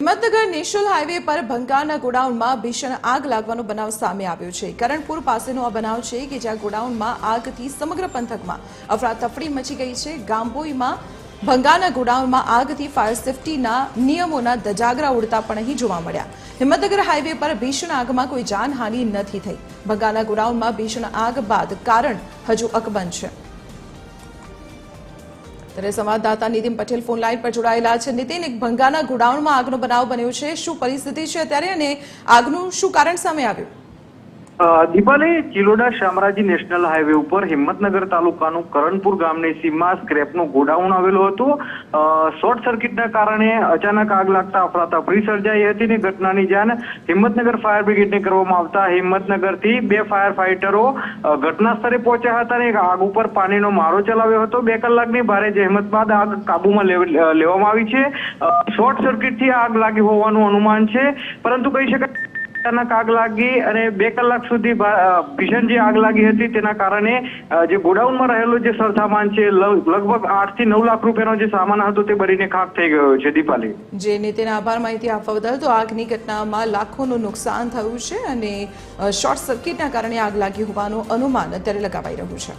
Himmatnagar national highway પર ભંગારના ગોડાઉનમાં ભીષણ આગ લાગવાનો બનાવ સામે આવ્યો છે। કરણપુર પાસેનો આ બનાવ છે કે જ્યાં ગોડાઉનમાં આગથી સમગ્ર પંથકમાં અફરાતફરી મચી ગઈ છે। ગામભોઈમાં ભંગારના ગોડાઉનમાં આગથી ફાયર સેફટીના નિયમોના ધજાગરા ઉડતા પણ અહીં જોવા મળ્યા। હિંમતનગર હાઈવે પર ભીષણ આગમાં કોઈ જાનહાનિ નથી થઈ। ભંગારના ગોડાઉનમાં ભીષણ આગ બાદ કારણ હજુ અકબંધ છે। ત્યારે સંવાદદાતા નીતિન પટેલ ફોન લાઈન પર જોડાયેલા છે। નીતિન, એક ભંગાના ગોડાઉનમાં આગનો બનાવ બન્યો છે, શું પરિસ્થિતિ છે અત્યારે અને આગનું શું કારણ સામે આવ્યું? દીપાલી, ચિલોડા શામળાજી નેશનલ હાઈવે ઉપર હિંમતનગર તાલુકાનું કરણપુર ગામની સીમમાં સ્ક્રેપનું ગોડાઉન આવેલું હતું। શોર્ટ સર્કિટના કારણે અચાનક આગ લાગતા અફરાતફરી સર્જાઈ હતી ને ઘટનાની જાણ હિંમતનગર ફાયર બ્રિગેડને કરવામાં આવતા હિંમતનગરથી 2 ફાયર ફાઈટરો ઘટના સ્થળે પહોંચ્યા હતા અને આગ ઉપર પાણીનો મારો ચલાવ્યો હતો। 2 કલાકની ભારે જહેમત બાદ આગ કાબુમાં લેવામાં આવી છે। શોર્ટ સર્કિટથી આગ લાગી હોવાનું અનુમાન છે, પરંતુ કહી શકાય અચાનક આગ લાગી અને 2 કલાક સુધી ભીષણ જે આગ લાગી હતી તેના કારણે જે ગોડાઉનમાં રહેલો જે સરસામાન છે, લગભગ 8 થી 9 લાખ રૂપિયાનો જે સામાન હતો તે બળીને ખાખ થઈ ગયો છે। દીપાલી, જે નીતિન, આભાર માહિતી આપવા બદલ। તો આગની ઘટનામાં લાખોનું નુકસાન થયું છે અને શોર્ટ સર્કિટના કારણે આગ લાગી હોવાનું અનુમાન અત્યારે લગાવાઈ રહ્યું છે।